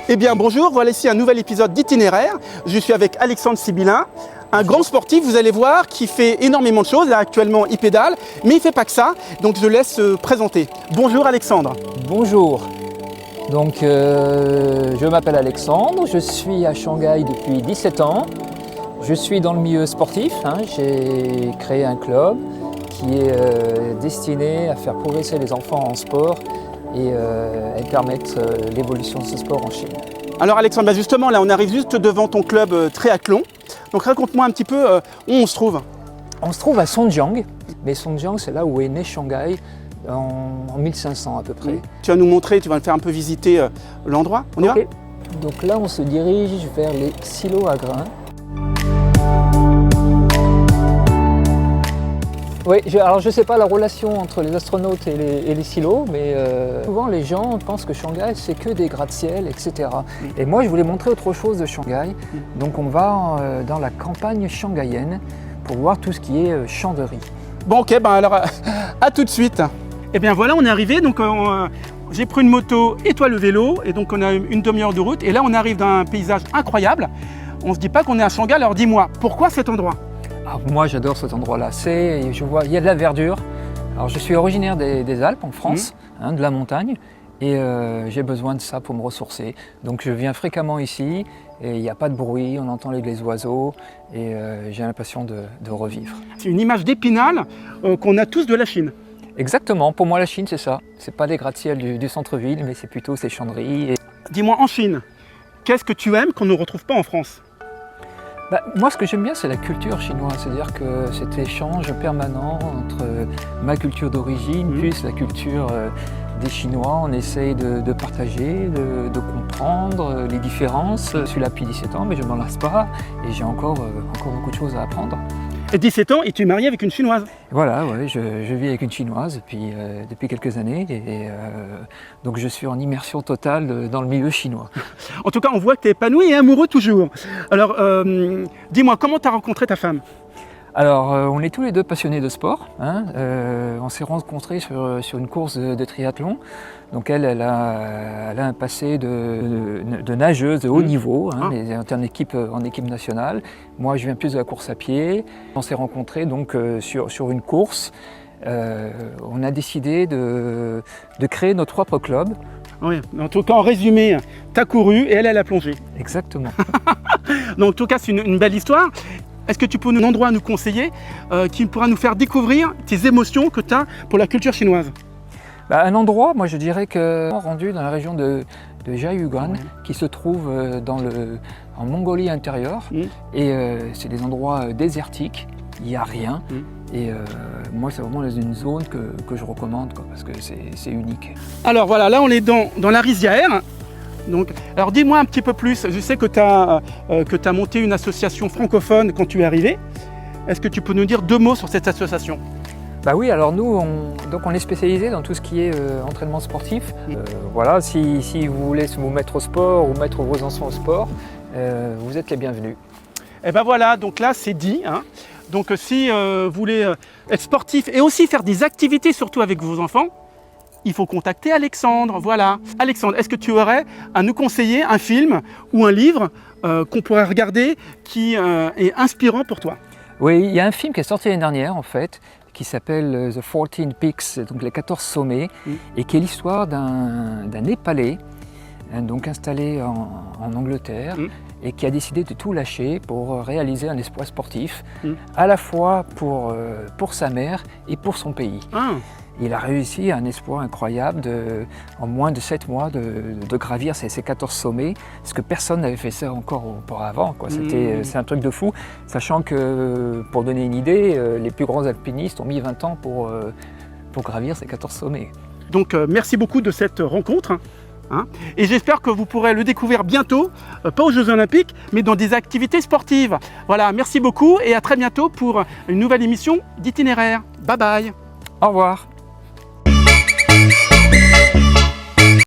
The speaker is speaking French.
Eh bien bonjour, voilà ici un nouvel épisode d'Itinéraire. Je suis avec Alexandre Sibylin, un grand sportif, vous allez voir, qui fait énormément de choses. Là actuellement il pédale, mais il ne fait pas que ça, donc je laisse se présenter. Bonjour Alexandre. Bonjour, donc je m'appelle Alexandre, je suis à Shanghai depuis 17 ans. Je suis dans le milieu sportif, j'ai créé un club qui est destiné à faire progresser les enfants en sport et permettre l'évolution de ce sport en Chine. Alors Alexandre, justement là on arrive juste devant ton club triathlon. Donc raconte-moi un petit peu où on se trouve. On se trouve à Songjiang, mais Songjiang c'est là où est né Shanghai en 1500 à peu près. Tu vas nous montrer, tu vas nous faire un peu visiter l'endroit, on y va ? Donc là on se dirige vers les silos à grains. Oui, alors je ne sais pas la relation entre les astronautes et les silos, mais souvent les gens pensent que Shanghai c'est que des gratte-ciel, etc. Et moi je voulais montrer autre chose de Shanghai. Donc on va dans la campagne shanghaïenne pour voir tout ce qui est champ de riz. Bon ok, alors à tout de suite. Et bien voilà, on est arrivé, donc j'ai pris une moto et toi le vélo, et donc on a une demi-heure de route, et là on arrive dans un paysage incroyable. On ne se dit pas qu'on est à Shanghai, alors dis-moi, pourquoi cet endroit ? Moi j'adore cet endroit-là, je vois, il y a de la verdure. Alors je suis originaire des Alpes en France, de la montagne, et j'ai besoin de ça pour me ressourcer. Donc je viens fréquemment ici, et il n'y a pas de bruit, on entend les oiseaux, et j'ai l'impression de revivre. C'est une image d'Épinal qu'on a tous de la Chine. Exactement, pour moi la Chine c'est ça. C'est pas les gratte-ciel du centre-ville, mais c'est plutôt ces champs de riz. Dis-moi, en Chine, qu'est-ce que tu aimes qu'on ne retrouve pas en France ? Moi, ce que j'aime bien, c'est la culture chinoise, c'est-à-dire que cet échange permanent entre ma culture d'origine plus la culture des Chinois. On essaye de partager, de comprendre les différences. Je suis là depuis 17 ans, mais je ne m'en lasse pas et j'ai encore beaucoup de choses à apprendre. Et 17 ans et tu es marié avec une Chinoise ? Voilà, ouais, je vis avec une Chinoise depuis quelques années et donc je suis en immersion totale dans le milieu chinois. En tout cas, on voit que tu es épanoui et amoureux toujours. Alors, dis-moi, comment tu as rencontré ta femme ? Alors, on est tous les deux passionnés de sport. On s'est rencontrés sur une course de triathlon. Donc elle a un passé de nageuse de haut niveau, mais en équipe nationale. Moi, je viens plus de la course à pied. On s'est rencontrés donc sur une course. On a décidé de créer notre propre club. Oui, en tout cas, en résumé, tu as couru et elle a plongé. Exactement. Donc, en tout cas, c'est une belle histoire. Est-ce que tu peux un endroit à nous conseiller qui pourra nous faire découvrir tes émotions que tu as pour la culture chinoise ? Un endroit, moi je dirais que rendu dans la région de Jiayuguan, qui se trouve en Mongolie intérieure, et c'est des endroits désertiques, il n'y a rien, et moi c'est vraiment une zone que je recommande parce que c'est unique. Alors voilà, là on est dans la rizière. Donc, alors dis-moi un petit peu plus, je sais que tu as monté une association francophone quand tu es arrivé. Est-ce que tu peux nous dire 2 mots sur cette association ? Oui, alors nous, on est spécialisé dans tout ce qui est entraînement sportif. Voilà, si vous voulez vous mettre au sport ou mettre vos enfants au sport, vous êtes les bienvenus. Et ben voilà, donc là c'est dit. Donc si vous voulez être sportif et aussi faire des activités, surtout avec vos enfants, il faut contacter Alexandre, voilà. Alexandre, est-ce que tu aurais à nous conseiller un film ou un livre qu'on pourrait regarder qui est inspirant pour toi ? Oui, il y a un film qui est sorti l'année dernière en fait, qui s'appelle The 14 Peaks, donc les 14 sommets, et qui est l'histoire d'un Népalais donc installé en Angleterre et qui a décidé de tout lâcher pour réaliser un exploit sportif, à la fois pour sa mère et pour son pays. Il a réussi un exploit incroyable en moins de 7 mois de gravir ces 14 sommets, parce que personne n'avait fait ça encore auparavant. C'est un truc de fou, sachant que, pour donner une idée, les plus grands alpinistes ont mis 20 ans pour gravir ces 14 sommets. Donc merci beaucoup de cette rencontre. Et j'espère que vous pourrez le découvrir bientôt, pas aux Jeux Olympiques, mais dans des activités sportives. Voilà, merci beaucoup et à très bientôt pour une nouvelle émission d'Itinéraire. Bye bye. Au revoir.